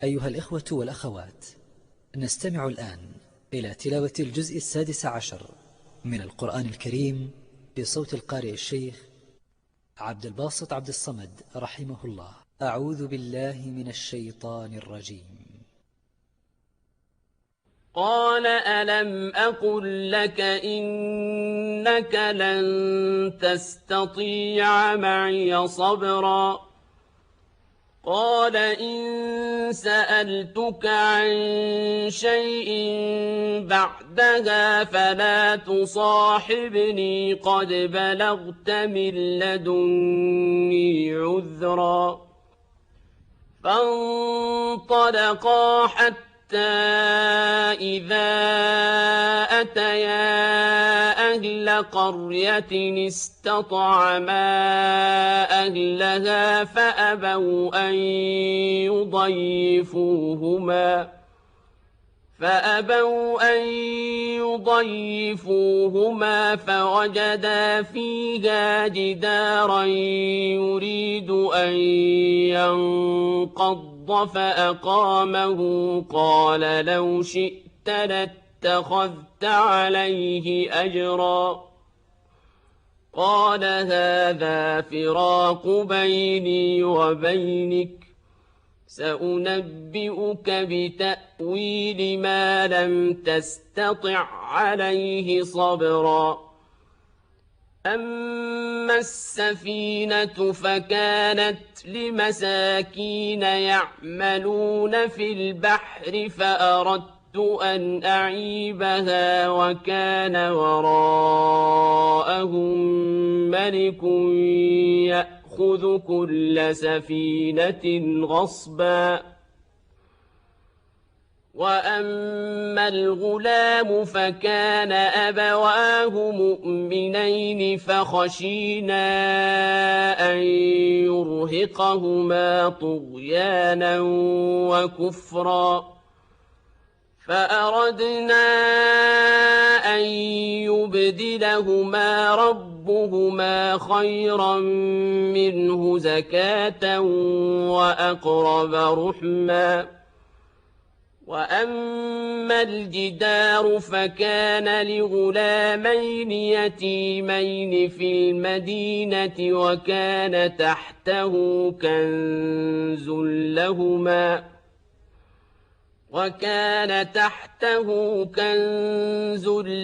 أيها الإخوة والأخوات، نستمع الآن إلى تلاوة الجزء 16 من القرآن الكريم بصوت القارئ الشيخ عبد الباسط عبد الصمد رحمه الله. أعوذ بالله من الشيطان الرجيم. قال ألم أقل لك إنك لن تستطيع معي صبرا قال إن سألتك عن شيء بعدها فلا تصاحبني قد بلغت من لدني عذرا فانطلقا حتى إذا أتيا أهل قرية استطعما أهلها فأبوا أن يضيفوهما فوجدا فيها جدارا يريد أن ينقض فأقامه قال لو شئت لاتخذت عليه أجرا قال هذا فراق بيني وبينك سأنبئك بتأويل ما لم تستطع عليه صبرا أما السفينة فكانت لمساكين يعملون في البحر فأردت أن أعيبها وكان وراءهم ملك يأخذ كل سفينة غصبا وأما الغلام فكان أبواه مؤمنين فخشينا أن يرهقهما طغيانا وكفرا فأردنا أن يبدلهما ربهما خيرا منه زكاة وأقرب رحما وأما الجدار فكان لغلامين يتيمين في المدينة وكان تحته كنز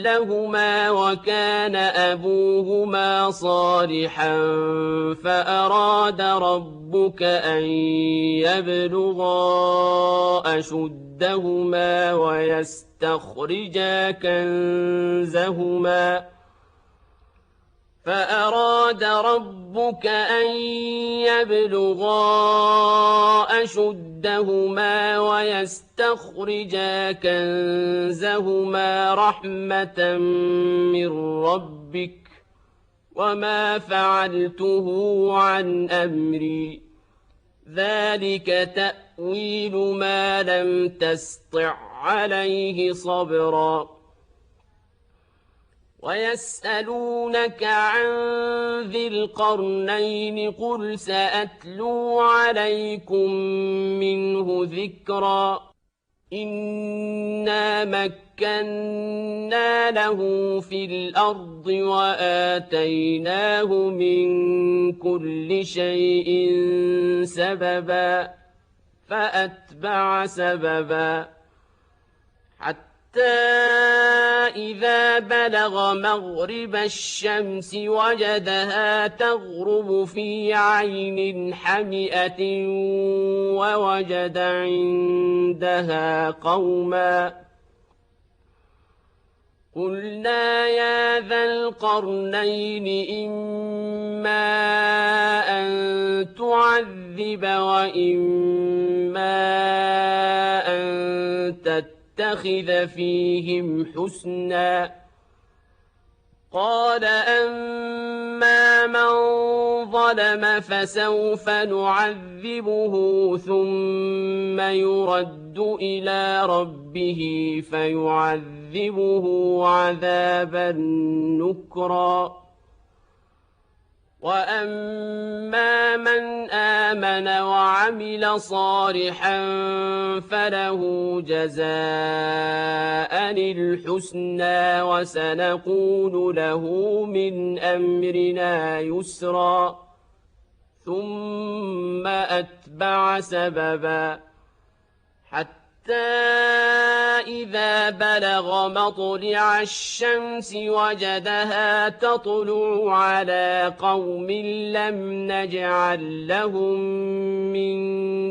لهما وكان أبوهما صالحا فأراد ربك أن يبلغا أشدهما ويستخرجا كنزهما رحمة من ربك وما فعلته عن أمري ذلك تأويل ما لم تسطع عليه صبرا ويسألونك عن ذي القرنين قل سأتلو عليكم منه ذكرا إنا مكنا له في الأرض وآتيناه من كل شيء سببا فأتبع سببا حتى إذا بلغ مغرب الشمس وجدها تغرب في عين حمئة ووجد عندها قوما قلنا يا ذا القرنين إما أن تعذب وإما أن تتخذ فيهم حسنا قال أما من ظلم فسوف نعذبه ثم يرد إلى ربه فيعذبه عذابا نكرا وَأَمَّا مَنْ آمَنَ وَعَمِلَ صَالِحًا فَلَهُ جَزَاءً الْحُسْنَىٰ وَسَنَقُولُ لَهُ مِنْ أَمْرِنَا يُسْرًا ثُمَّ أَتْبَعَ سَبَبًا حَتَّىٰ إِذَا بَلَغَ مَطْلِعَ الشَّمْسِ وَجَدَهَا تَطْلُعُ عَلَىٰ قَوْمٍ لَّمْ نَجْعَل لَّهُم مِّن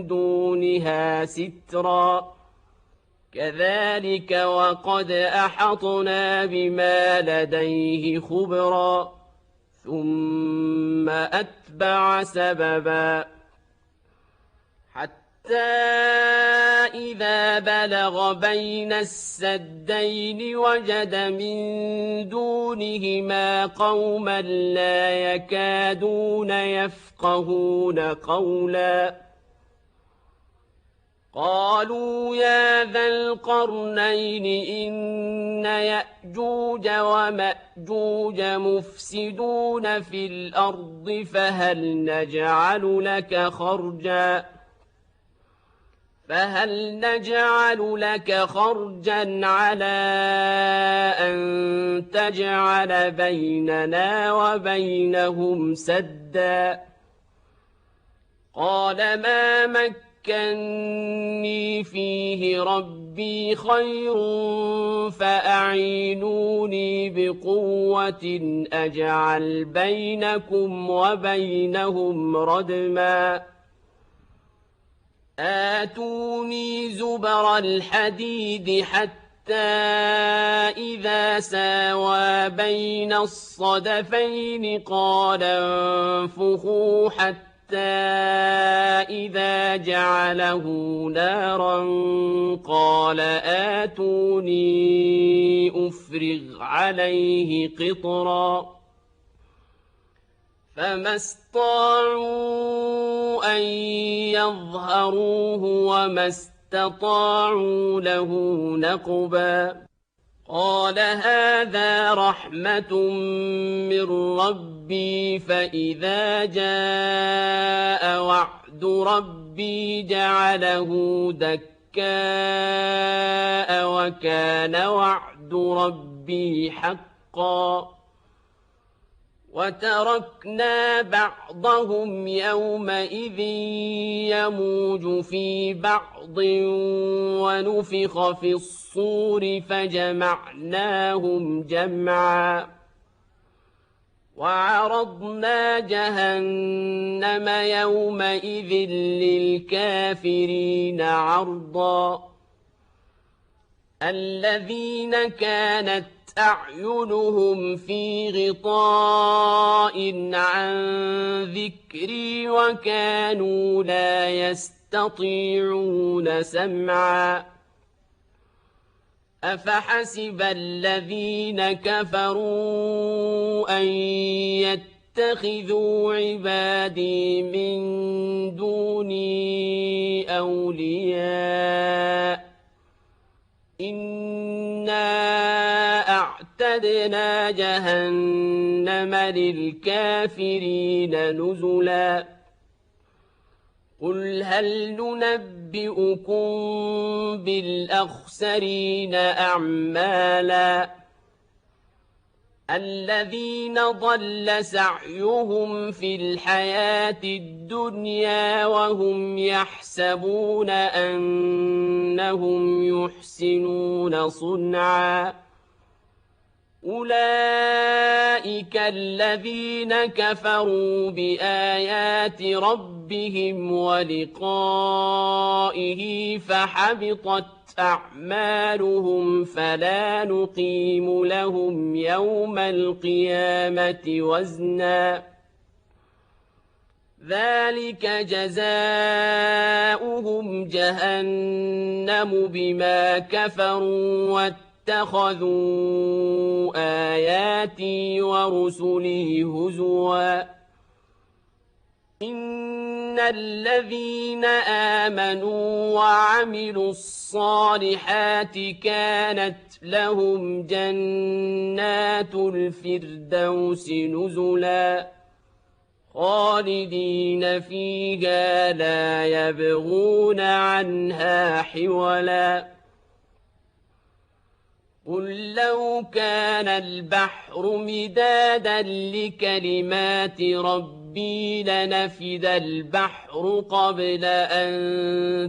دُونِهَا سِتْرًا كَذَٰلِكَ وَقَدْ أَحَطْنَا بِمَا لَدَيْهِ خُبْرًا ثُمَّ أَتْبَعَ سَبَبًا حَتَّىٰ إِذَا بَلَغَ بَيْنَ السَّدَّيْنِ وَجَدَ مِن دُونِهِمَا قَوْمًا لَّا يَكَادُونَ يَفْقَهُونَ قَوْلًا قَالُوا يَا ذَا الْقَرْنَيْنِ إِنَّ يَأْجُوجَ وَمَأْجُوجَ مُفْسِدُونَ فِي الْأَرْضِ فَهَلْ نَجْعَلُ لَكَ خَرْجًا عَلَىٰ أَن تَجْعَلَ بَيْنَنَا وَبَيْنَهُمْ سَدًّا قَالَ مَا مَكَّنِّي فِيهِ رَبِّي خَيْرٌ فَأَعِينُونِي بِقُوَّةٍ أَجْعَلْ بَيْنَكُمْ وَبَيْنَهُمْ رَدْمًا آتوني زبر الحديد حتى إذا ساوى بين الصدفين قال انفخوا حتى إذا جعله نارا قال آتوني أفرغ عليه قطرا فما استطاعوا أن يظهروه وما استطاعوا له نقبا قال هذا رحمة من ربي فإذا جاء وعد ربي جعله دكاء وكان وعد ربي حقا وتركنا بعضهم يومئذ يموج في بعض ونفخ في الصور فجمعناهم جمعا وعرضنا جهنم يومئذ للكافرين عرضا الذين كانت أعينهم في غطاء عن ذكري وكانوا لا يستطيعون سمعا أفحسب الذين كفروا أن يتخذوا عبادي من دوني أولياء إنا أعتدنا جهنم للكافرين نزلا قل هل ننبئكم بالأخسرين أعمالا الذين ضل سعيهم في الحياة الدنيا وهم يحسبون أنهم يحسنون صنعا أولئك الذين كفروا بآيات ربهم ولقائه فحبطت أعمالهم فلا نقيم لهم يوم القيامة وزنا ذلك جزاؤهم جهنم بما كفروا واتخذوا آياتي ورسلي هزوا إن الذين آمنوا وعملوا الصالحات كانت لهم جنات الفردوس نزلا خالدين فيها لا يبغون عنها حولا قل لو كان البحر مدادا لكلمات ربي لنفد البحر قبل أن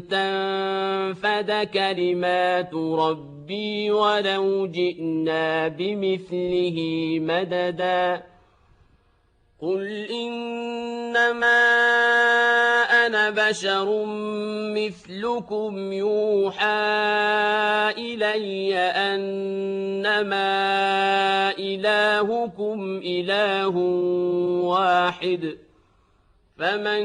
تنفد كلمات ربي ولو جئنا بمثله مددا قل إنما أنا بشر مثلكم يوحى إلي أنما إلهكم إله واحد فمن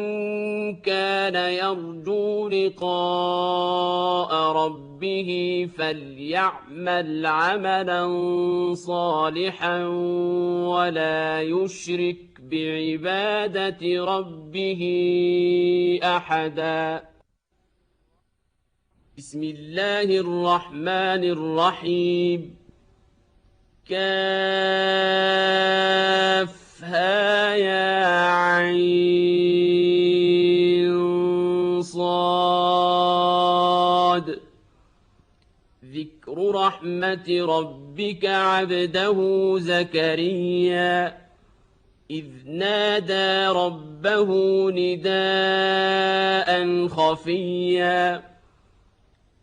كان يرجو لقاء ربه فليعمل عملا صالحا ولا يشرك بعبادة ربه أحدا بسم الله الرحمن الرحيم كافها يا عين صاد ذكر رحمة ربك عبده زكريا إذ نادى ربه نداء خفيا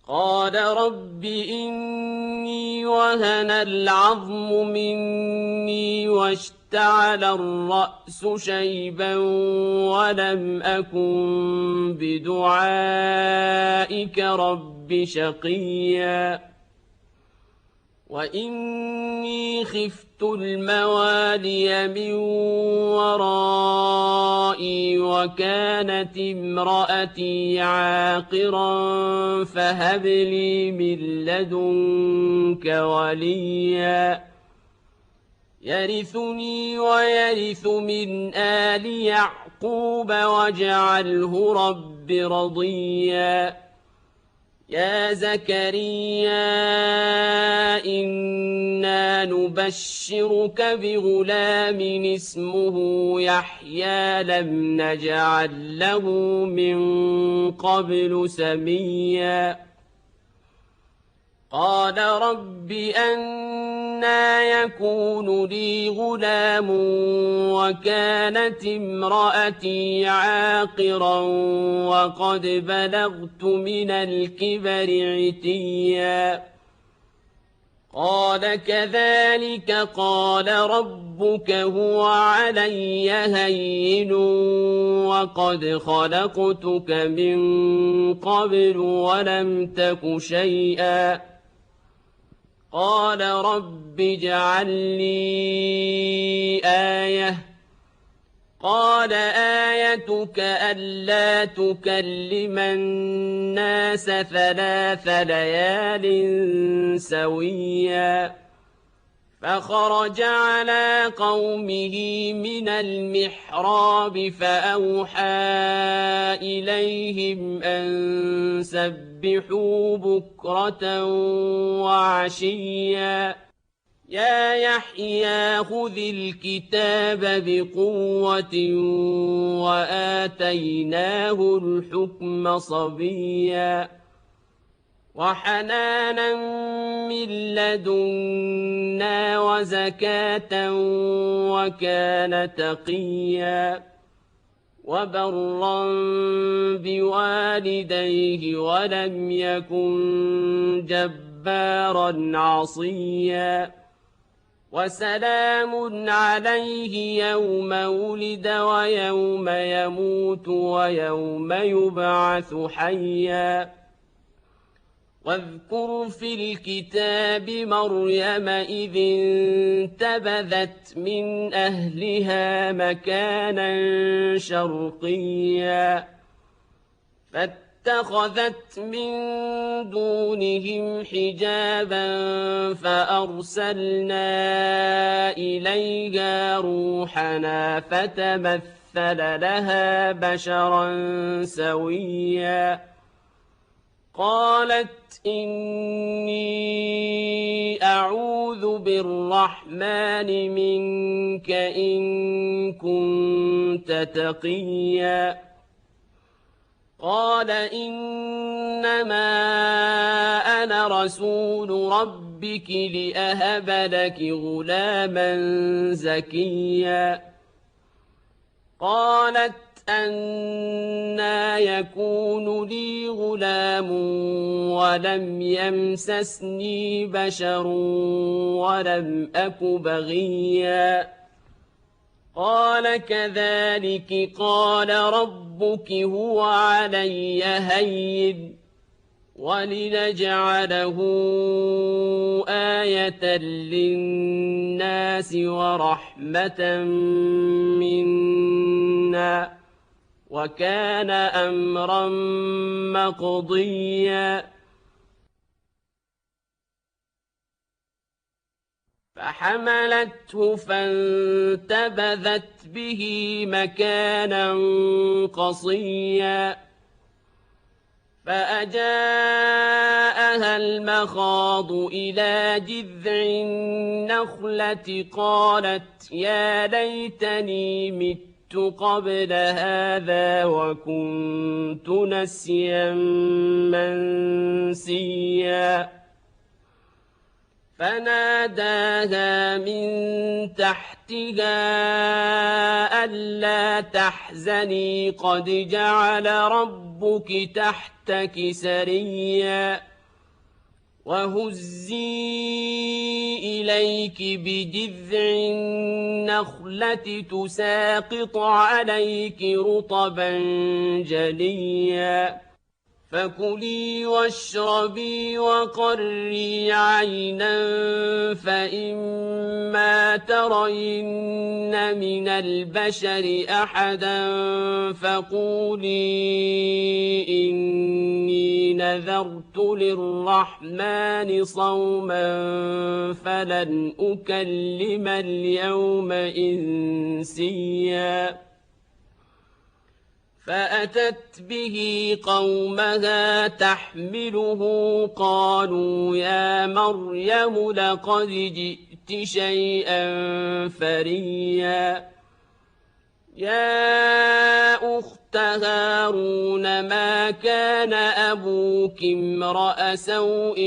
قال رب إني وهن العظم مني واشتعل الرأس شيبا ولم أكن بدعائك رب شقيا وإني خفت الموالي من ورائي وكانت امرأتي عاقرا فهب لي من لدنك وليا يرثني ويرث من آل يعقوب واجعله رب رضيا يا زكريا إنا نبشرك بغلام اسمه يحيى لم نجعل له من قبل سميا قال رب أنى يكون لي غلام وكانت امرأتي عاقرا وقد بلغت من الكبر عتيا قال كذلك قال ربك هو علي هين وقد خلقتك من قبل ولم تك شيئا قال رب اجعل لي آية قال آيتك ألا تكلم الناس 3 ليال سويا فخرج على قومه من المحراب فأوحى إليهم أن سبحوا بكرة وعشيا يا يحيى خذ الكتاب بقوة وآتيناه الحكم صبيا وحنانا من لدنا وزكاة وكان تقيا وبرا بوالديه ولم يكن جبارا عصيا وسلام عليه يوم ولد ويوم يموت ويوم يبعث حيا واذكر في الكتاب مريم إذ انتبذت من أهلها مكانا شرقيا فاتخذت من دونهم حجابا فأرسلنا إليها روحنا فتمثل لها بشرا سويا قالت إني أعوذ بالرحمن منك إن كنت تقيا قال إنما أنا رسول ربك لأهب لك غلاما زكيا قالت أنى يكون لي غلام ولم يمسسني بشر ولم أك بغيا قال كذلك قال ربك هو علي هين ولنجعله آية للناس ورحمة منا وكان أمرا مقضيا فحملته فانتبذت به مكانا قصيا فأجاءها المخاض إلى جذع النخلة قالت يا ليتني مت قبل هذا وكنت نسيا منسيا فناداها من تحتها ألا تحزني قد جعل ربك تحتك سريا وهزي إليك بجذع النخلة تساقط عليك رطبا جنيا فكلي واشربي وقري عينا فإما ترين من البشر أحدا فقولي إني نذرت للرحمن صوما فلن أكلم اليوم إنسيا فأتت به قومها تحمله قالوا يا مريم لقد جئت شيئا فريا يا أخت هارون ما كان أبوك امرأ سوء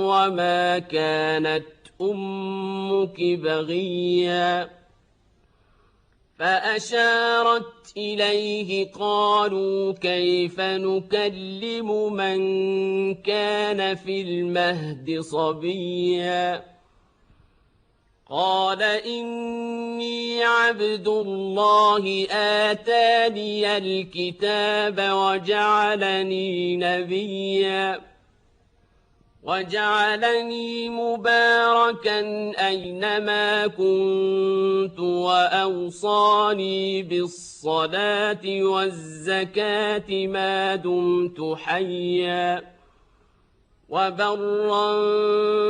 وما كانت أمك بغيا فأشارت إليه قالوا كيف نكلم من كان في المهد صبيا قال إني عبد الله آتاني الكتاب وجعلني نبيا وجعلني مباركا أينما كنت وأوصاني بالصلاة والزكاة ما دمت حيا وبرا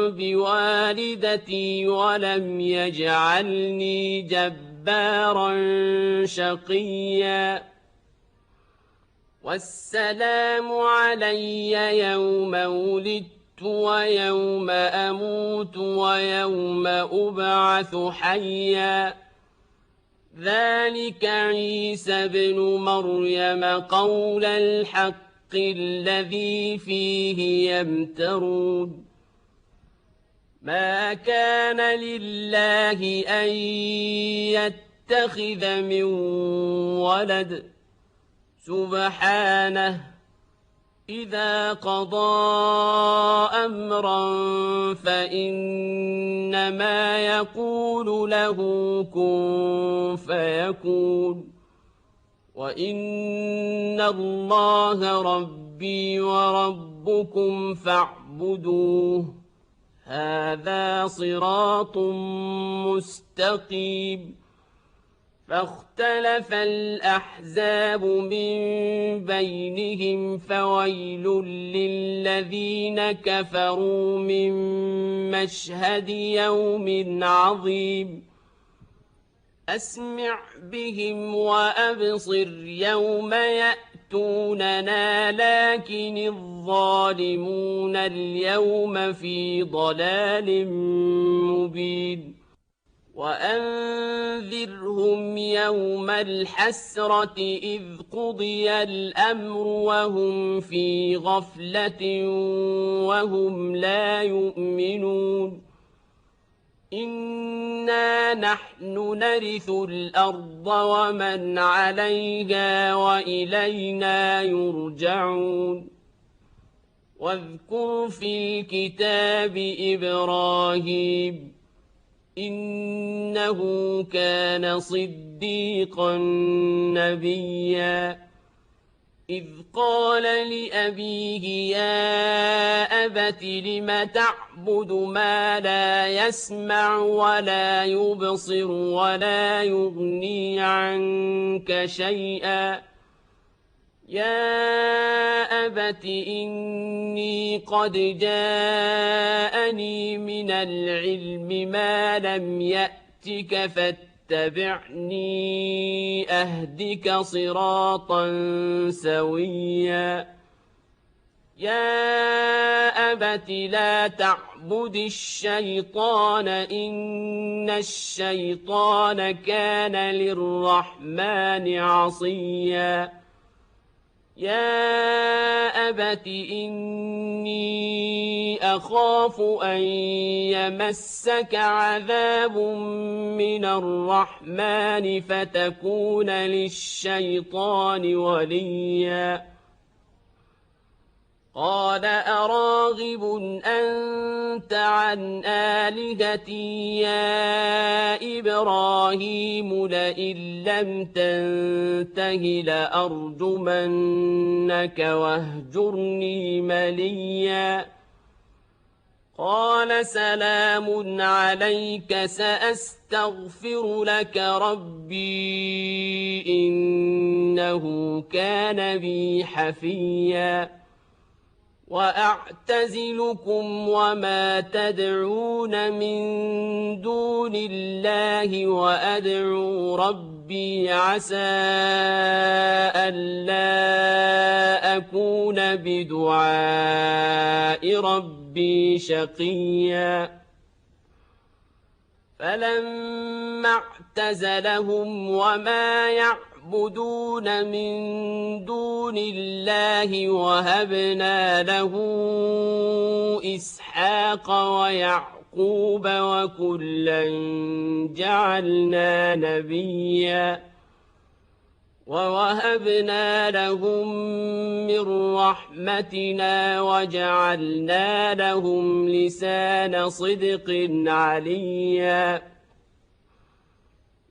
بوالدتي ولم يجعلني جبارا شقيا والسلام علي يوم ولدت ويوم أموت ويوم أبعث حيا ذلك عيسى بن مريم قول الحق الذي فيه يمترون ما كان لله أن يتخذ من ولد سبحانه إذا قضى أمرا فإنما يقول له كن فيكون وإن الله ربي وربكم فاعبدوه هذا صراط مستقيم فاختلف الأحزاب من بينهم فويل للذين كفروا من مشهد يوم عظيم أسمع بهم وأبصر يوم يأتي يأتوننا لكن الظالمون اليوم في ضلال مبين وأنذرهم يوم الحسرة إذ قضي الأمر وهم في غفلة وهم لا يؤمنون إنا نحن نرث الأرض ومن عليها وإلينا يرجعون واذكر في الكتاب إبراهيم إنه كان صديقا نبيا إذ قال لأبيه يا أبت لم تعبد ما لا يسمع ولا يبصر ولا يغني عنك شيئا يا أبت إني قد جاءني من العلم ما لم يأتك فاتبعني أهدك صراطا سويا يا أبت لا تعبد الشيطان إن الشيطان كان للرحمن عصيا يا أبت إني أخاف أن يمسك عذاب من الرحمن فتكون للشيطان وليا قال أراغب أنت عن آلهتي يا إبراهيم لئن لم تنته لأرجمنك واهجرني مليا قال سلام عليك سأستغفر لك ربي إنه كان بي حفيا وأعتزلكم وما تدعون من دون الله وأدعو ربي عسى ألا أكون بدعاء ربي شقيا فلما اعتزلهم وما يعبدون من دون الله وهبنا له إسحاق ويعقوب وكلا جعلنا نبيا ووهبنا لهم من رحمتنا وجعلنا لهم لسان صدق عليا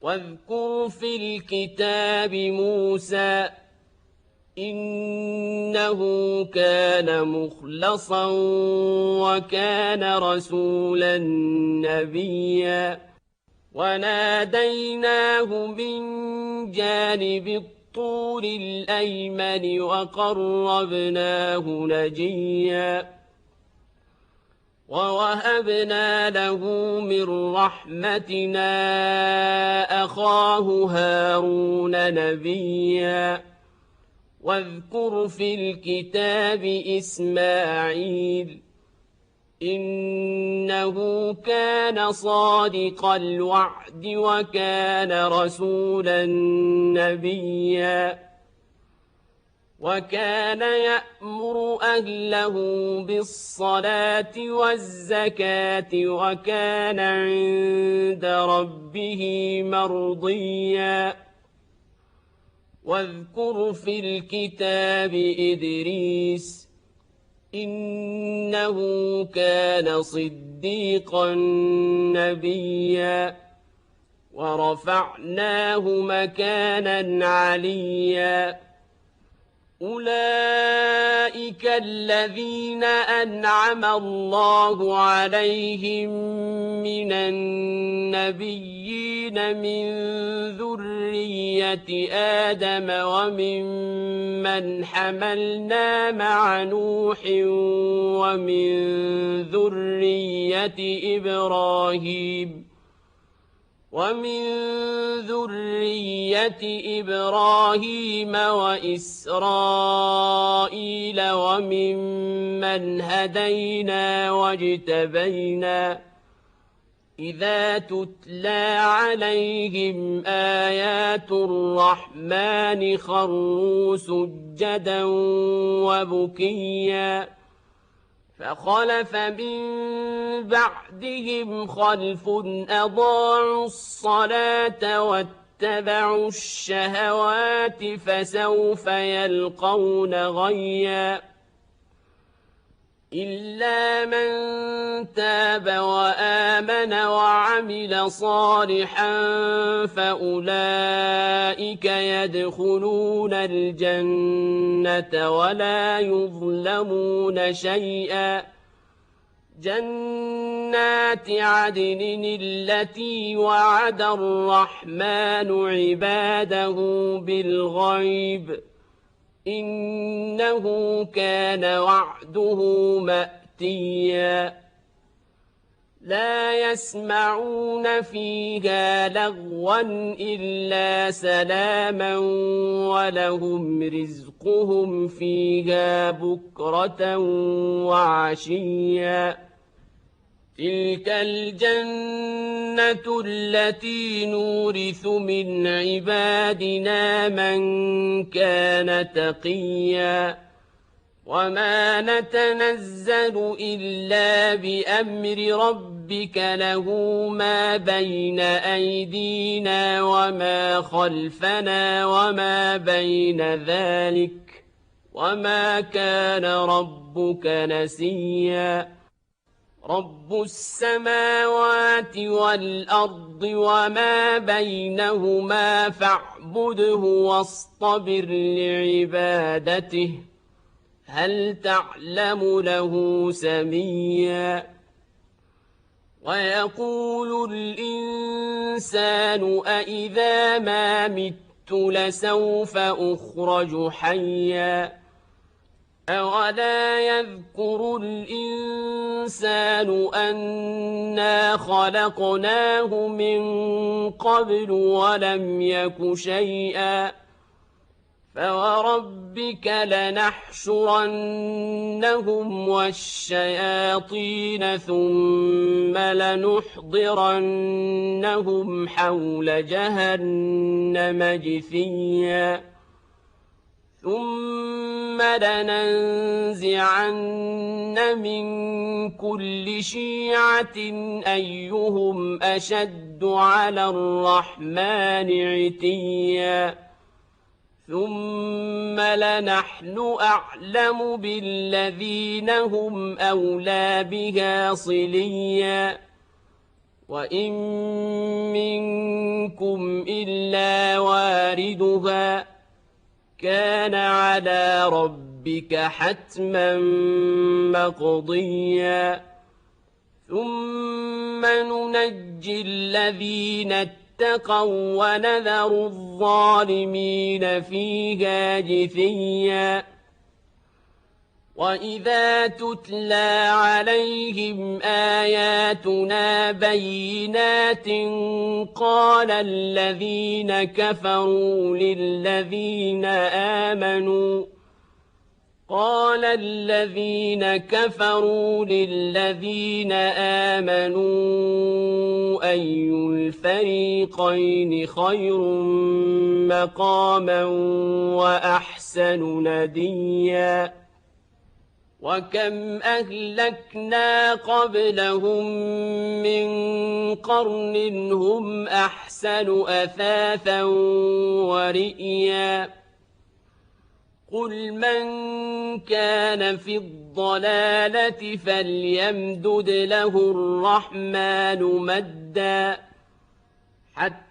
واذكر في الكتاب موسى إنه كان مخلصا وكان رسولا نبيا وناديناه من جانب الطور الأيمن وقربناه نجيا ووهبنا له من رحمتنا أخاه هارون نبيا واذكر في الكتاب إسماعيل إنه كان صادق الوعد وكان رسولا نبيا وكان يأمر أهله بالصلاة والزكاة وكان عند ربه مرضيا واذكر في الكتاب إدريس إنه كان صديقا نبيا ورفعناه مكانا عليا أولئك الذين أنعم الله عليهم من النبيين من ذرية آدم وممن حملنا مع نوح ومن ذرية إبراهيم ومن ذرية إبراهيم وإسرائيل وممن هدينا واجتبينا إذا تتلى عليهم آيات الرحمن خروا سجدا وبكيا فخلف من بعدهم خلف أضاعوا الصلاة واتبعوا الشهوات فسوف يلقون غيا إلا من تاب وآمن وعمل صالحا فأولئك يدخلون الجنة ولا يظلمون شيئا جنات عدن التي وعد الرحمن عباده بالغيب إنه كان وعده مأتيا لا يسمعون فيها لغوا إلا سلاما ولهم رزقهم فيها بكرة وعشيا تلك الجنة التي نورث من عبادنا من كان تقيا وما نتنزل إلا بأمر ربك له ما بين أيدينا وما خلفنا وما بين ذلك وما كان ربك نسيا رب السماوات والأرض وما بينهما فاعبده واصطبر لعبادته هل تعلم له سميا ويقول الإنسان أإذا ما مت لسوف أخرج حيا أولا يذكر الإنسان أنا خلقناه من قبل ولم يك شيئا فوربك لنحشرنهم والشياطين ثم لنحضرنهم حول جهنم جثيا ثم لننزعن من كل شيعة أيهم أشد على الرحمن عتيا ثم لنحن أعلم بالذين هم أولى بها صليا وإن منكم إلا واردها كان على ربك حتما مقضيا ثم ننجي الذين اتقوا ونذر الظالمين فيها جثيا وإذا تتلى عليهم آياتنا بينات قال الذين كفروا للذين آمنوا أي الفريقين خير مقاما وأحسن نديا وكم أهلكنا قبلهم من قرن هم أحسن أثاثا ورئيا قل من كان في الضلالة فليمدد له الرحمن مدا حتى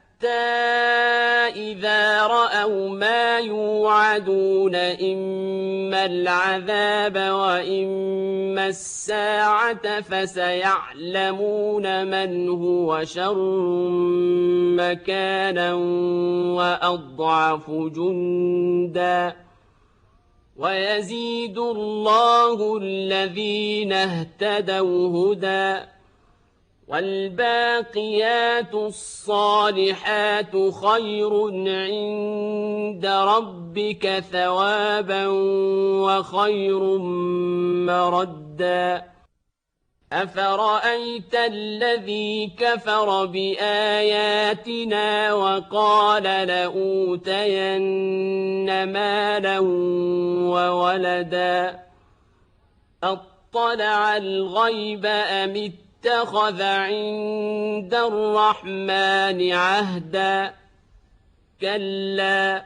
إذا رأوا ما يوعدون إما العذاب وإما الساعة فسيعلمون من هو شر مكانا وأضعف جندا ويزيد الله الذين اهتدوا هدى والباقيات الصالحات خير عند ربك ثوابا وخير مردا أفرأيت الذي كفر بآياتنا وقال لأوتين مالا وولدا أطلع الغيب أم اتخذ عند الرحمن عهدا كلا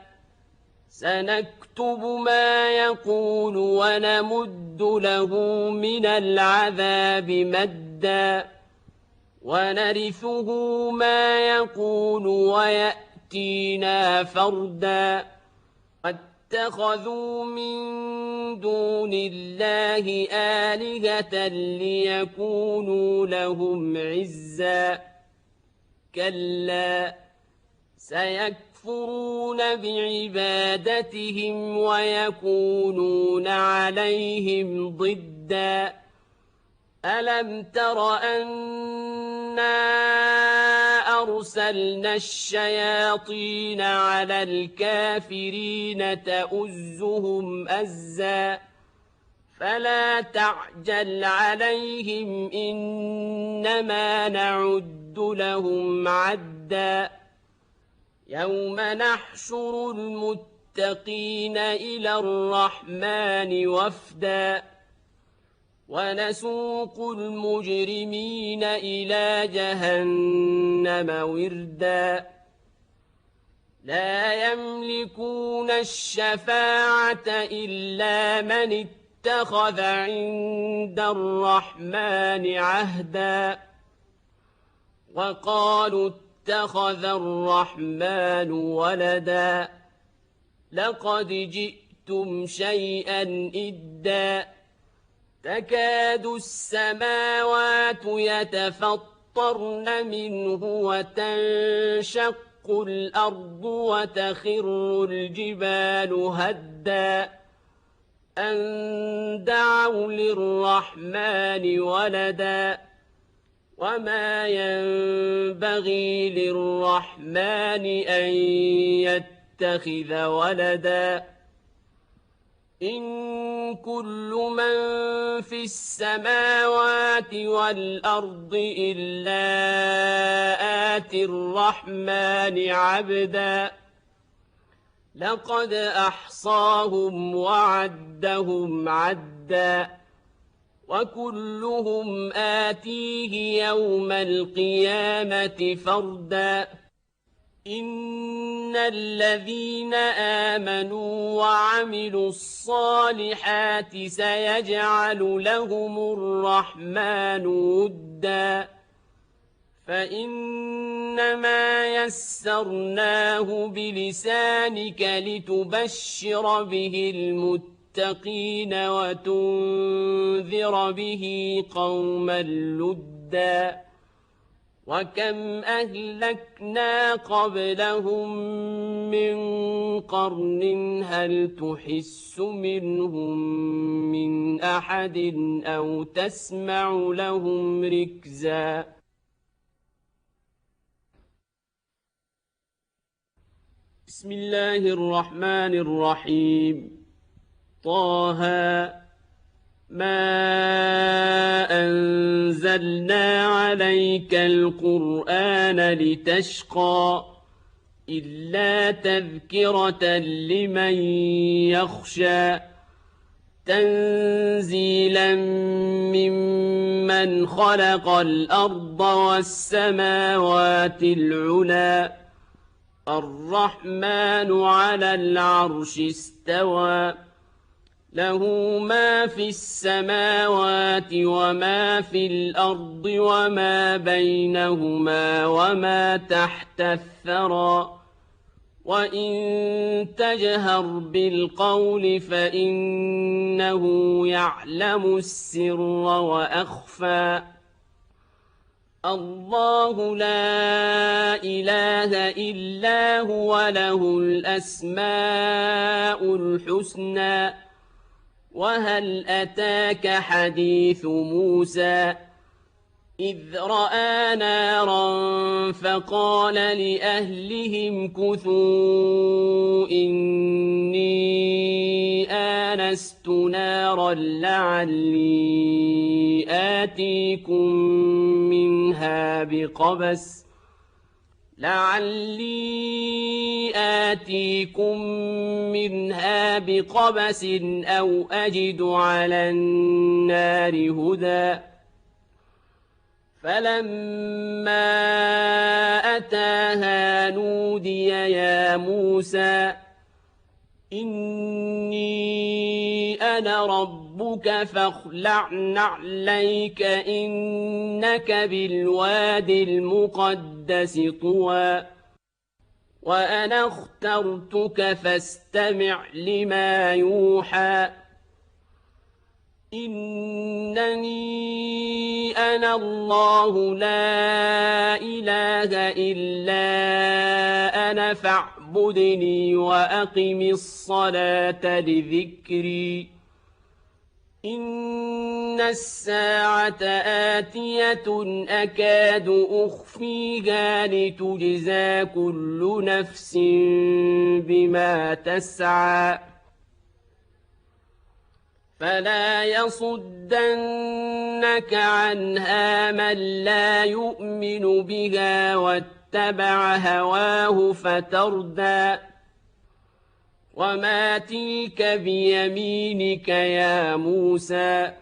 سنكتب ما يقول ونمد له من العذاب مدا ونرثه ما يقول ويأتينا فردا واتخذوا من دون الله آلهة ليكونوا لهم عزا كلا سيكفرون بعبادتهم ويكونون عليهم ضدا ألم تر أنا أرسلنا الشياطين على الكافرين تؤزهم أزا فلا تعجل عليهم إنما نعد لهم عدا يوم نحشر المتقين إلى الرحمن وفدا ونسوق المجرمين إلى جهنم وردا لا يملكون الشفاعة إلا من اتخذ عند الرحمن عهدا وقالوا اتخذ الرحمن ولدا لقد جئتم شيئا إدا تكاد السماوات يتفطرن منه وتنشق الأرض وتخر الجبال هدا أن دعوا للرحمن ولدا وما ينبغي للرحمن أن يتخذ ولدا إن كل من في السماوات والأرض إلا آتي الرحمن عبدا لقد أحصاهم وعدهم عدا وكلهم آتيه يوم القيامة فردا إن الذين آمنوا وعملوا الصالحات سيجعل لهم الرحمن ودا فإنما يسرناه بلسانك لتبشر به المتقين وتنذر به قوما لدا وكم أهلكنا قبلهم من قرن هل تحس منهم من أحد أو تسمع لهم ركزا بسم الله الرحمن الرحيم طه ما أنزلنا عليك القرآن لتشقى إلا تذكرة لمن يخشى تنزيلا ممن خلق الأرض والسماوات العلى الرحمن على العرش استوى له ما في السماوات وما في الأرض وما بينهما وما تحت الثرى وإن تجهر بالقول فإنه يعلم السر وأخفى الله لا إله إلا هو له الأسماء الحسنى وهل أتاك حديث موسى إذ رأى نارا فقال لأهلهم كثوا إني آنست نارا لعلي آتيكم منها بقبس أو أجد على النار هدى فلما أتاها نودي يا موسى إني أنا ربك فاخلع نعليك إنك بالواد المقدس طوى وأنا اخترتك فاستمع لما يوحى إنني أنا الله لا إله إلا أنا فاعبدني وأقم الصلاة لذكري إن الساعة آتية أكاد أخفيها لتجزى كل نفس بما تسعى فلا يصدنك عنها من لا يؤمن بها واتبع هواه فتردى وما تلك بيمينك يا موسى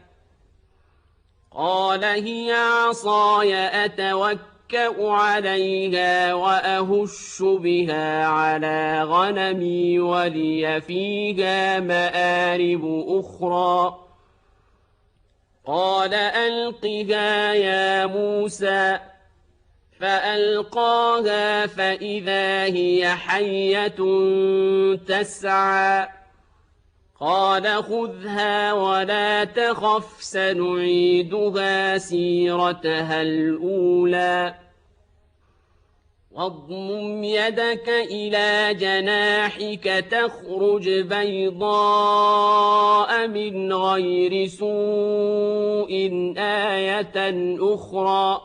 قال هي عصاي أتوكأ عليها وأهش بها على غنمي ولي فيها مآرب أخرى قال ألقها يا موسى فألقاها فإذا هي حية تسعى قال خذها ولا تخف سنعيدها سيرتها الأولى واضمم يدك إلى جناحك تخرج بيضاء من غير سوء آية أخرى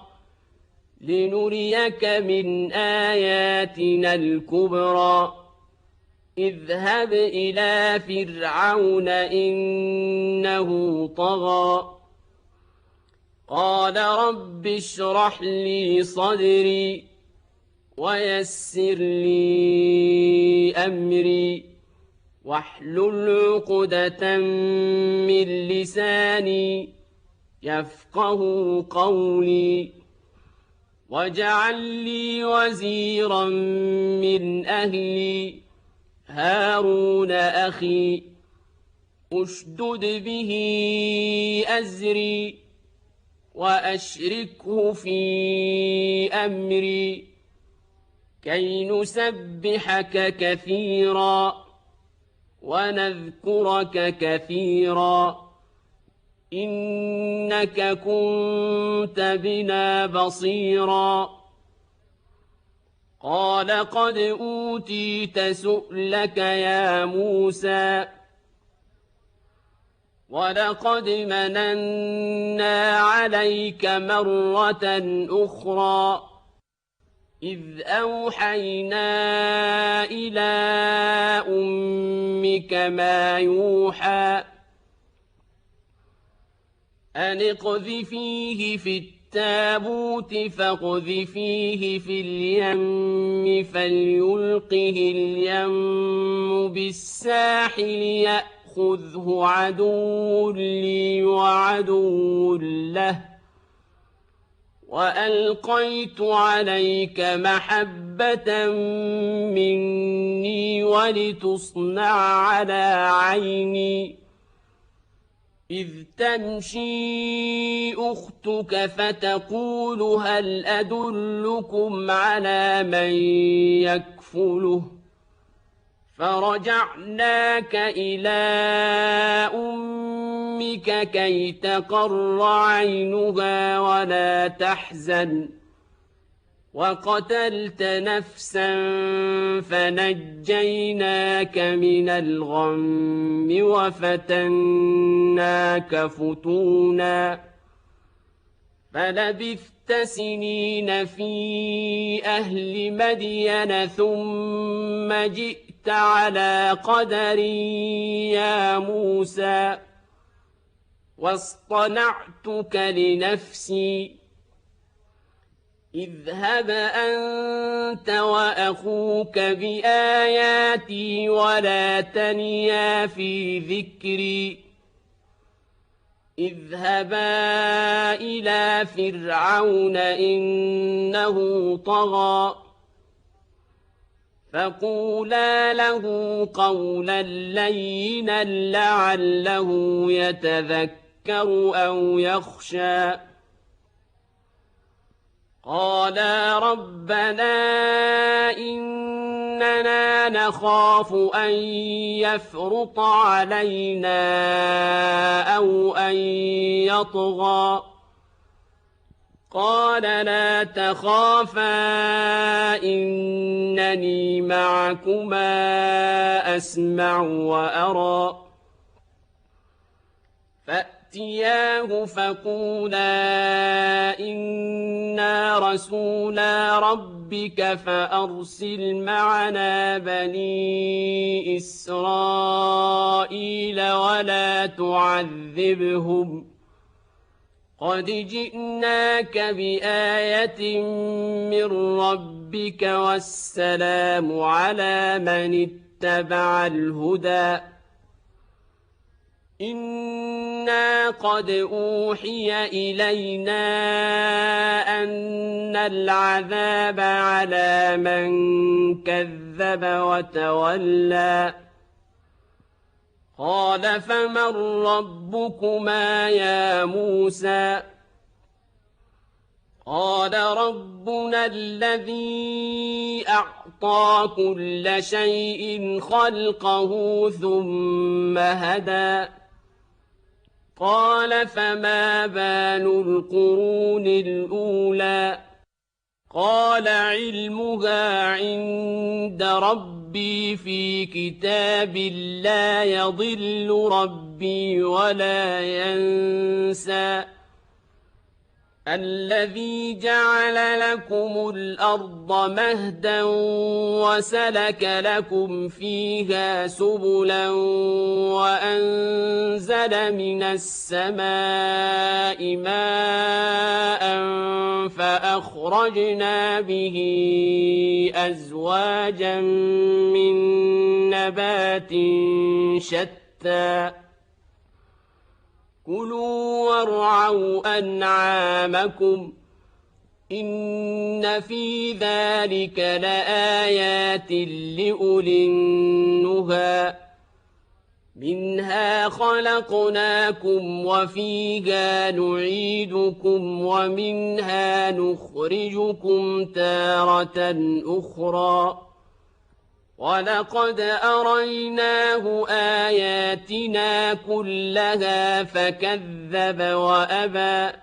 لنريك من آياتنا الكبرى اذهب إلى فرعون إنه طغى قال رب اشرح لي صدري ويسر لي أمري واحلل عقدة من لساني يفقه قولي واجعل لي وزيرا من أهلي هارون أخي أشدد به أزري وأشركه في أمري كي نسبحك كثيرا ونذكرك كثيرا إنك كنت بنا بصيرا قال قد أوتيت سؤلك يا موسى ولقد مننا عليك مرة أخرى إذ أوحينا إلى أمك ما يوحى أن اقذفيه في التابوت فاقذفيه في اليم فليلقه اليم بالساحل يأخذه عدو لي وعدو له وألقيت عليك محبة مني ولتصنع على عيني إذ تمشي أختك فتقول هل أدلكم على من يكفله فرجعناك إلى أمك كي تقر عينها ولا تحزن وقتلت نفسا فنجيناك من الغم وفتناك فتونا فلبثت سنين في أهل مدين ثم جئت على قدر يا موسى واصطنعتك لنفسي اذهب أنت وأخوك بآياتي ولا تنيا في ذكري اذهبا إلى فرعون إنه طغى فقولا له قولا لينا لعله يتذكر أو يخشى قالا ربنا إننا نخاف أن يفرط علينا أو أن يطغى قال لا تخافا إنني معكما أسمع وأرى فأتياه فقولا إنا رسولا ربك فأرسل معنا بني إسرائيل ولا تعذبهم قد جئناك بآية من ربك والسلام على من اتبع الهدى إنا قد أوحي إلينا أن العذاب على من كذب وتولى قال فمن ربكما يا موسى قال ربنا الذي أعطى كل شيء خلقه ثم هدى قال فما بال القرون الأولى قال علمها عند ربي في كتاب لا يضل ربي ولا ينسى الذي جعل لكم الأرض مهدا وسلك لكم فيها سبلا وأنزل من السماء ماء فأخرجنا به أزواجا من نبات شتى كلوا وارعوا أنعامكم إن في ذلك لآيات لأولي النهى منها خلقناكم وفيها نعيدكم ومنها نخرجكم تارة أخرى ولقد أريناه آياتنا كلها فكذب وأبى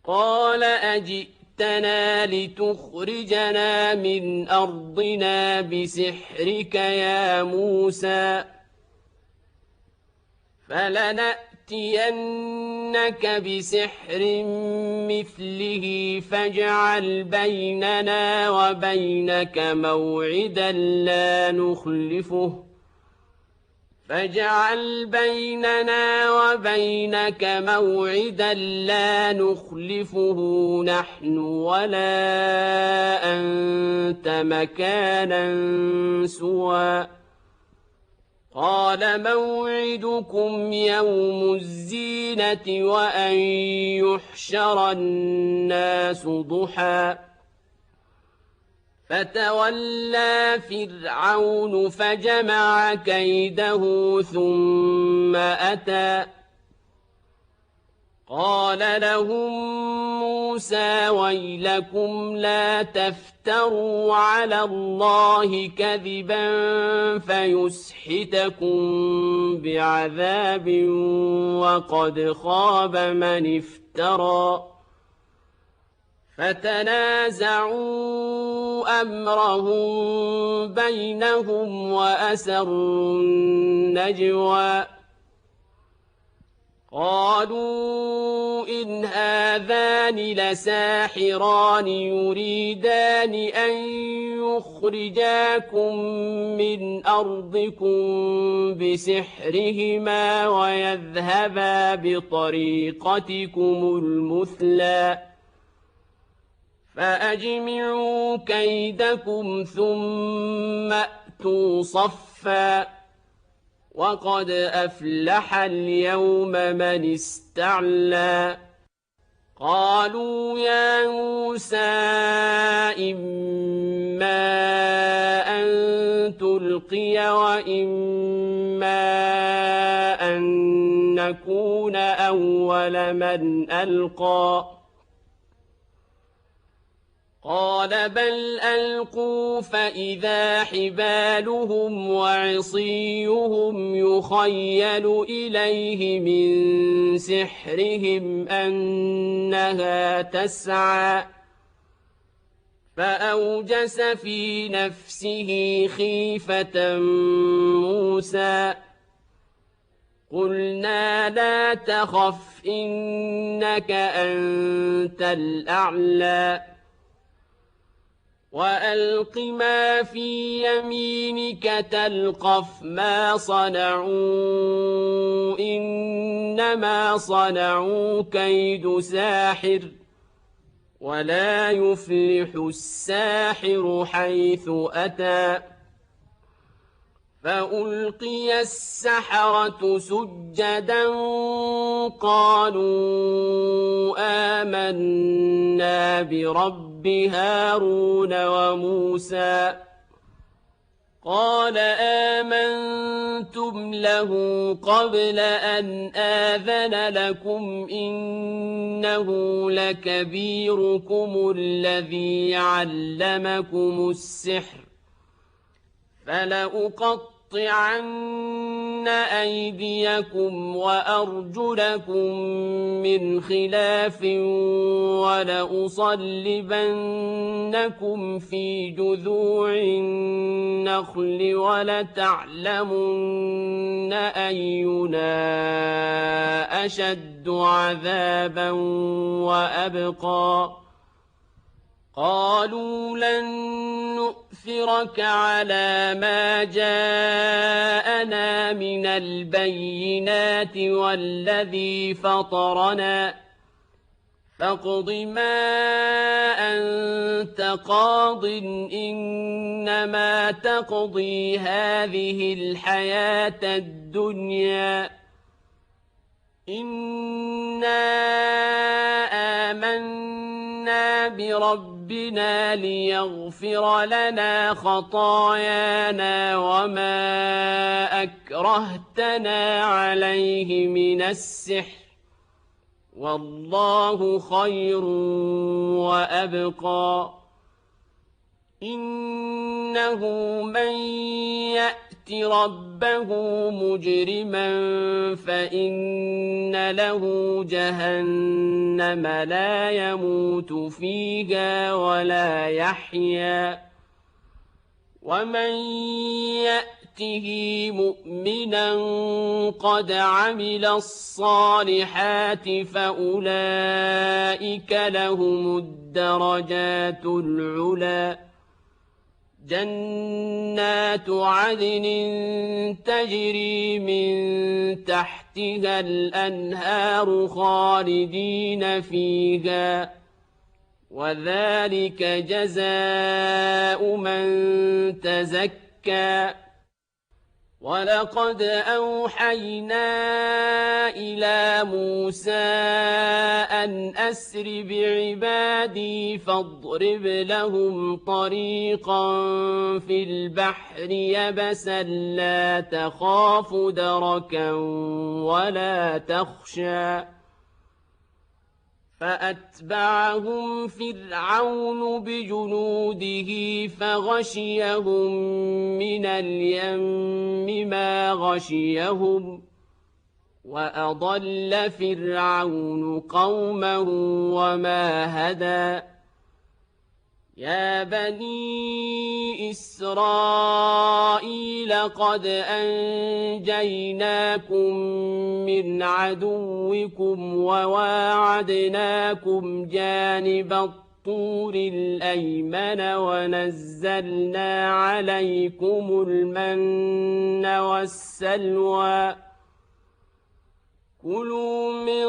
قال أجئتنا لتخرجنا من أرضنا بسحرك يا موسى فلنأتينك بسحر مثله فاجعل بيننا وبينك موعدا لا نخلفه نحن ولا أنت مكانا سوى قال موعدكم يوم الزينة وأن يحشر الناس ضحى فتولى فرعون فجمع كيده ثم أتى قال لهم موسى ويلكم لا تفتروا على الله كذبا فيسحتكم بعذاب وقد خاب من افترى فتنازعوا أمرهم بينهم وأسروا النجوى قالوا إن هذان لساحران يريدان أن يخرجاكم من أرضكم بسحرهما ويذهبا بطريقتكم المثلى فأجمعوا كيدكم ثم أتوا صفا وقد أفلح اليوم من استعلى قالوا يا موسى إما أن تلقي وإما أن نكون أول من ألقى قال بل ألقوا فإذا حبالهم وعصيهم يخيل إليه من سحرهم أنها تسعى فأوجس في نفسه خيفة موسى قلنا لا تخف إنك أنت الأعلى وألق ما في يمينك تلقف ما صنعوا إنما صنعوا كيد ساحر ولا يفلح الساحر حيث أتى فألقي السحرة سجدا قالوا آمنا برب هارون وموسى قال آمنتم له قبل أن آذن لكم إنه لكبيركم الذي علمكم السحر فلأقطعن أيديكم وأرجلكم من خلاف ولأصلبنكم في جذوع النخل ولتعلمن أينا أشد عذابا وأبقى قالوا لن نؤثرك على ما جاءنا من البينات والذي فطرنا فاقض ما أنت قاض إنما تقضي هذه الحياة الدنيا إنا آمنا بربنا ليغفر لنا خطايانا وما أكرهتنا عليه من السحر والله خير وأبقى إنه من يأت ربه مجرما فإن له جهنم لا يموت فيها ولا يحيا ومن يأته مؤمنا قد عمل الصالحات فأولئك لهم الدرجات العلى جنات عدن تجري من تحتها الأنهار خالدين فيها وذلك جزاء من تزكى ولقد أوحينا إلى موسى أن أسر بعبادي فاضرب لهم طريقا في البحر يبسا لا تخاف دركا ولا تخشى فأتبعهم فرعون بجنوده فغشيهم من اليم ما غشيهم وأضل فرعون قومه وما هدى يا بني إسرائيل قد أنجيناكم من عدوكم وواعدناكم جانب الطور الأيمن ونزلنا عليكم المن والسلوى كلوا من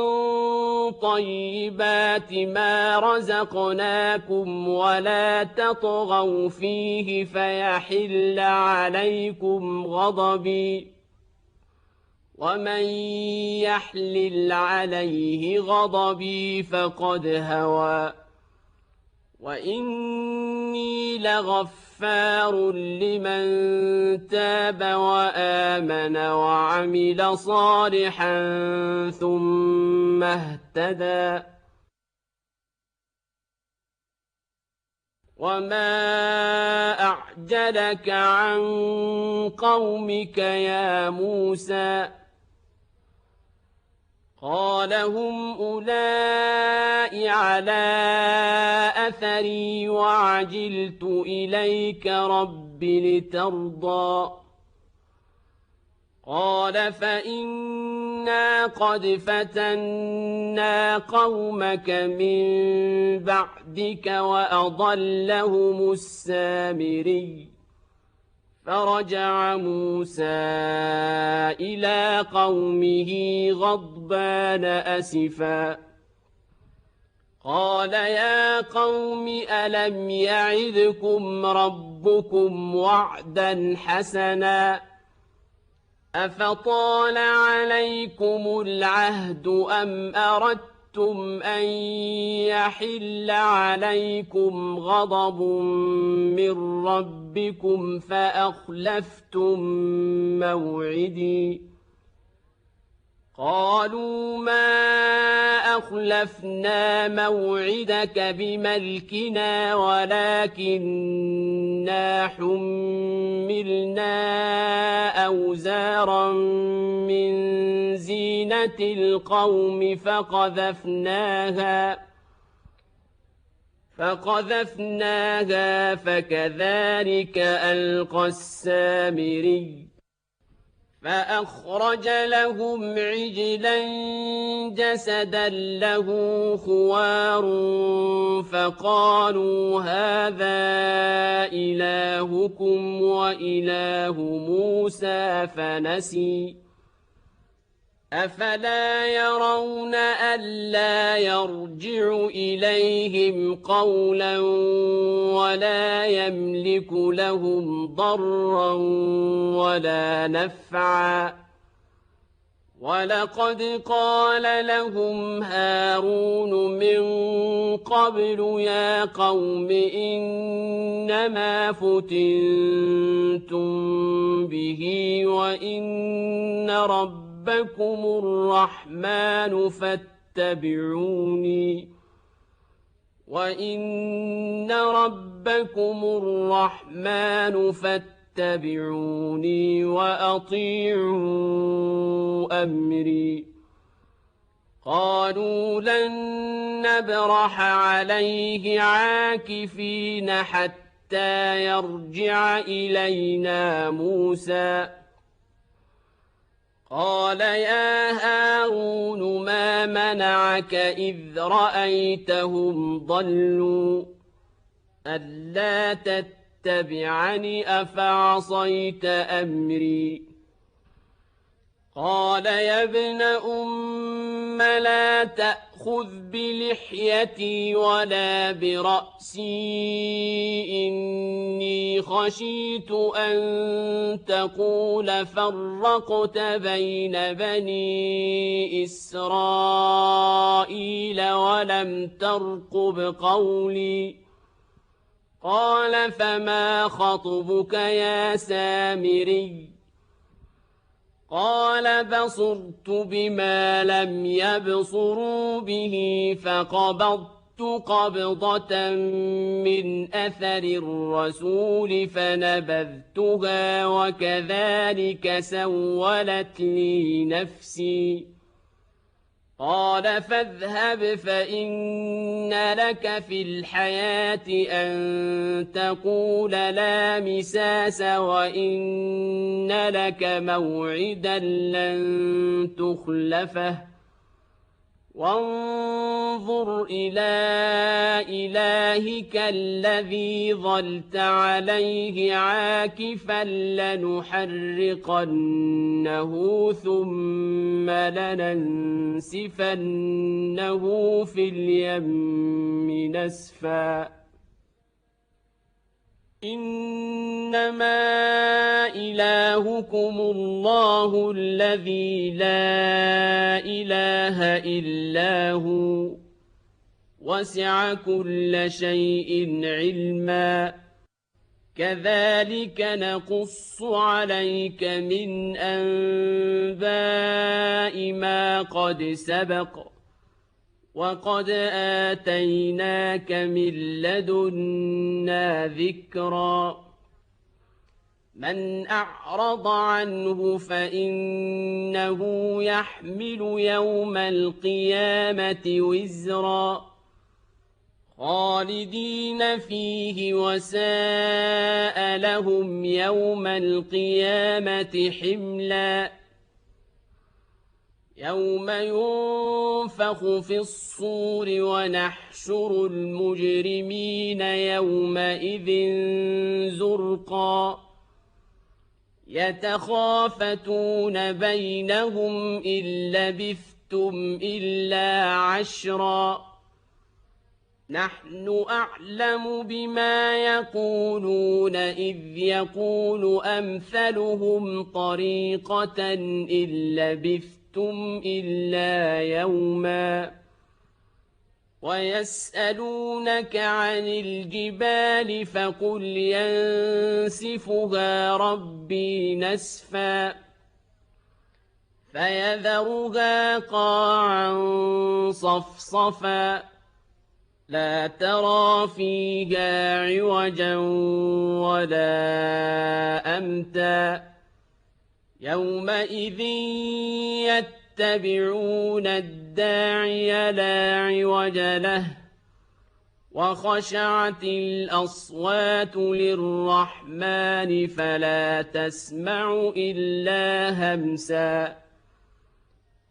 طيبات ما رزقناكم ولا تطغوا فيه فيحل عليكم غضبي ومن يحلل عليه غضبي فقد هوى وإني لغفار لمن تاب وآمن وعمل صالحا ثم اهتدى وما أعجلك عن قومك يا موسى قال هم أولئك على أثري وعجلت إليك رب لترضى قال فإنا قد فتنا قومك من بعدك وأضلهم السامري فرجع موسى إلى قومه غضبان أسفا قال يا قوم ألم يعدكم ربكم وعدا حسنا أفطال عليكم العهد أم أردتم أن يحل عليكم غضب من ربكم فأخلفتم موعدي قالوا ما أخلفنا موعدك بملكنا ولكننا حملنا أوزارا من زينة القوم فقذفناها فكذلك ألقى السامري فأخرج لهم عجلا جسدا له خوار فقالوا هذا إلهكم وإله موسى فنسي أفلا يرون ألا يرجع إليهم قولا ولا يملك لهم ضرا ولا نفعا ولقد قال لهم هارون من قبل يا قوم إنما فتنتم به وإن ربكم الرحمن فاتبعوني وإن ربكم الرحمن فاتبعوني وأطيعوا أمري قالوا لن نبرح عليه عاكفين حتى يرجع إلينا موسى قال يا هارون ما منعك إذ رأيتهم ضلوا ألا تتبعني أفعصيت أمري قال يا ابن أم لا تأخذ بلحيتي ولا برأسي إني خشيت أن تقول فرقت بين بني إسرائيل ولم ترقب قولي قال فما خطبك يا سامري قال بصرت بما لم يبصروا به فقبضت قبضة من أثر الرسول فنبذتها وكذلك سولت لي نفسي قال فاذهب فإن لك في الحياة أن تقول لا مساس وإن لك موعدا لن تخلفه وانظر إلى إلهك الذي ظلت عليه عاكفا لنحرقنه ثم لننسفنه في اليم نسفا إنما إلهكم الله الذي لا إله إلا هو وسع كل شيء علما كذلك نقص عليك من أنباء ما قد سبق وقد آتيناك من لدنا ذكرا من أعرض عنه فإنه يحمل يوم القيامة وزرا خالدين فيه وساء لهم يوم القيامة حملا يوم ينفخ في الصور ونحشر المجرمين يومئذ زرقا يتخافتون بينهم إن لبثتم إلا عشرا نحن أعلم بما يقولون إذ يقول أمثلهم طريقة إن لبثتم إلا يوما ويسألونك عن الجبال فقل ينسفها ربي نسفا فيذرها قاعا صفصفا لا ترى فيها عوجا ولا أمتا يومئذ يتبعون الداعي لا عوج له وخشعت الأصوات للرحمن فلا تسمع إلا همسا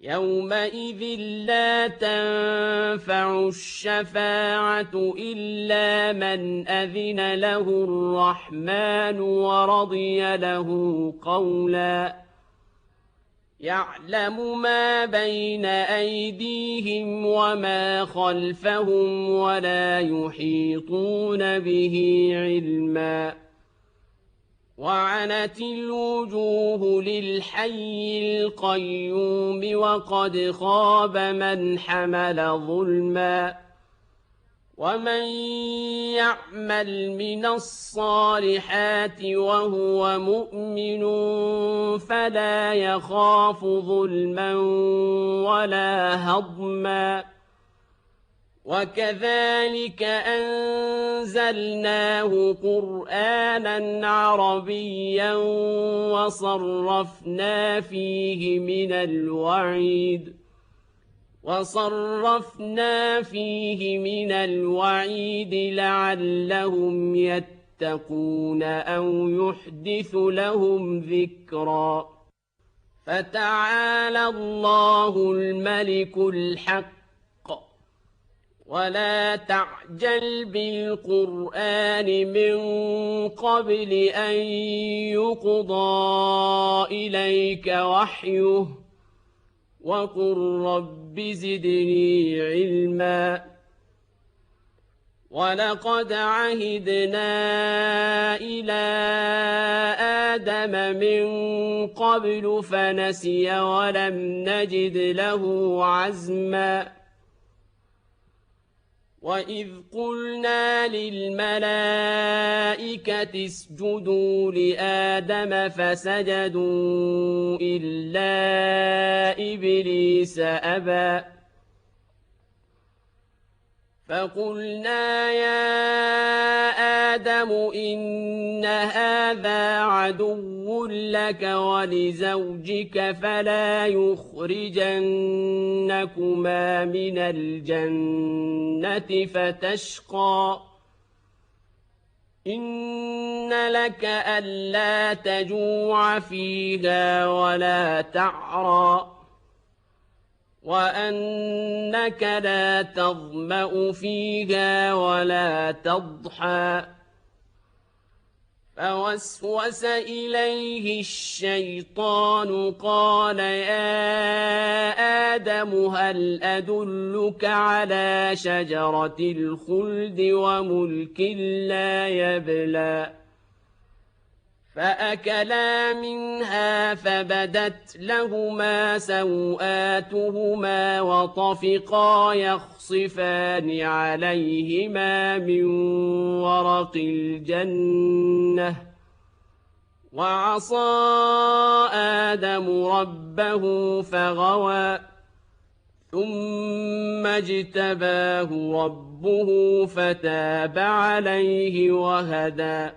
يومئذ لا تنفع الشفاعة إلا من أذن له الرحمن ورضي له قولا يعلم ما بين أيديهم وما خلفهم ولا يحيطون به علما وعنت الوجوه للحي القيوم وقد خاب من حمل ظلما ومن يعمل من الصالحات وهو مؤمن فلا يخاف ظلما ولا هضما وكذلك أنزلناه قرآنا عربيا وصرفنا فيه من الوعيد لعلهم يتقون أو يحدث لهم ذكرا فتعالى الله الملك الحق ولا تعجل بالقرآن من قبل أن يقضى إليك وحيه وقل رب زدني علما ولقد عهدنا إلى آدم من قبل فنسي ولم نجد له عزما وإذ قلنا للملائكة اسجدوا لآدم فسجدوا إلا إبليس أبى فقلنا يا آدم آدم إن هذا عدو لك ولزوجك فلا يخرجنكما من الجنة فتشقى إن لك ألا تجوع فيها ولا تعرى وأنك لا تظمأ فيها ولا تضحى فوسوس إليه الشيطان قال يا آدم هل أدلك على شجرة الخلد وملك لا يبلى فأكلا منها فبدت لهما سوآتهما وطفقا يخصفان عليهما من ورق الجنة وعصى آدم ربه فغوى ثم اجتباه ربه فتاب عليه وهدى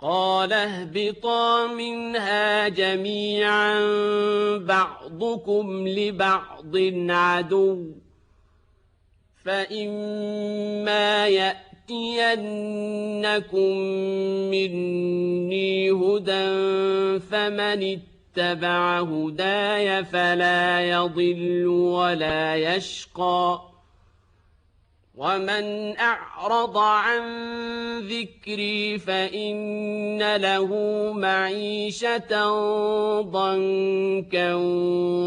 قال اهبطا منها جميعا بعضكم لبعض عدو فإما يأتينكم مني هدى فمن اتبع هداي فلا يضل ولا يشقى ومن أعرض عن ذكري فإن له معيشة ضنكا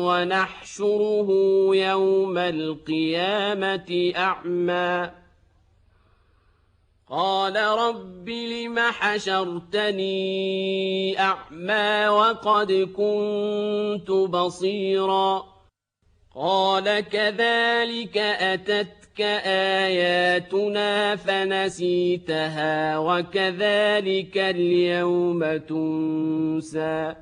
ونحشره يوم القيامة أعمى قال رب لم حشرتني أعمى وقد كنت بصيرا قال كذلك أتتك آياتنا فنسيتها وكذلك اليوم تنسى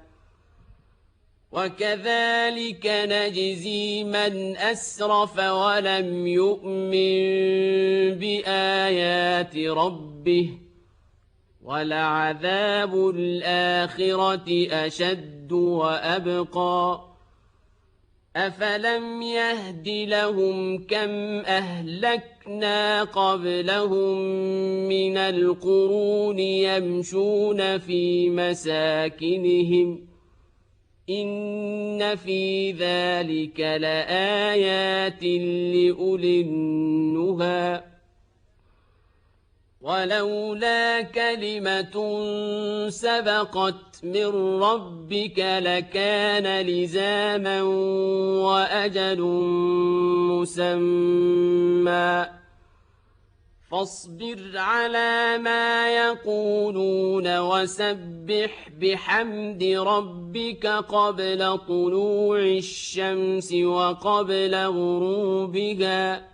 وكذلك نجزي من أسرف ولم يؤمن بآيات ربه ولعذاب الآخرة أشد وأبقى أفلم يهد لهم كم أهلكنا قبلهم من القرون يمشون في مساكنهم إن في ذلك لآيات لأولي النهى ولولا كلمة سبقت من ربك لكان لزاما وأجل مسمى فاصبر على ما يقولون وسبح بحمد ربك قبل طلوع الشمس وقبل غروبها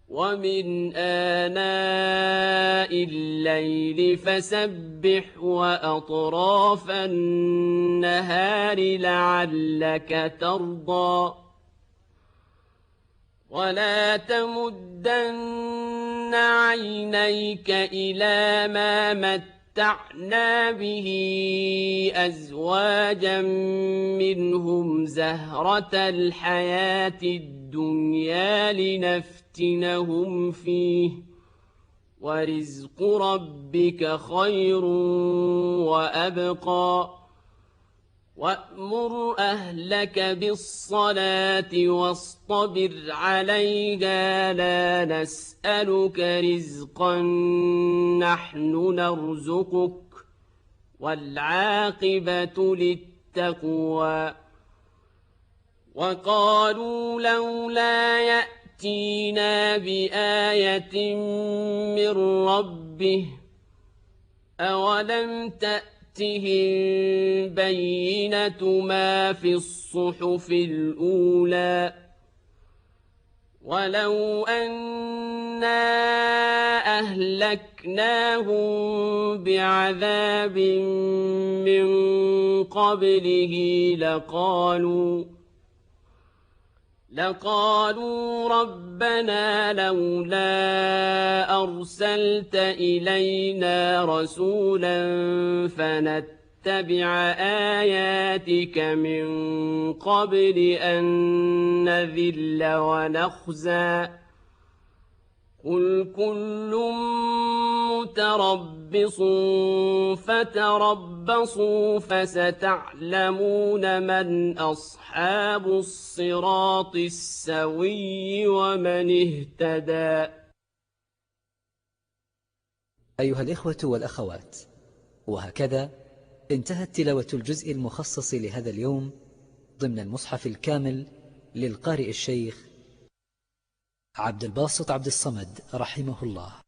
ومن آناء الليل فسبح وأطراف النهار لعلك ترضى ولا تمدن عينيك إلى ما متعنا به أزواجا منهم زهرة الحياة الدنيا لنفتنهم فيه ورزق ربك خير وأبقى وأمر أهلك بالصلاة واصطبر عليها لا نسألك رزقا نحن نرزقك والعاقبة للتقوى وقالوا لولا يأتينا بآية من ربه أولم تأتهم بينة ما في الصحف الأولى ولو أنا أهلكناهم بعذاب من لقالوا ربنا لولا أرسلت إلينا رسولا فنتبع آياتك من قبل أن نذل ونخزى قل كل متربص فتربصوا فستعلمون من أصحاب الصراط السوي ومن اهتدى. أيها الإخوة والأخوات، وهكذا انتهت تلاوة الجزء المخصص لهذا اليوم ضمن المصحف الكامل للقارئ الشيخ عبد الباسط عبد الصمد رحمه الله.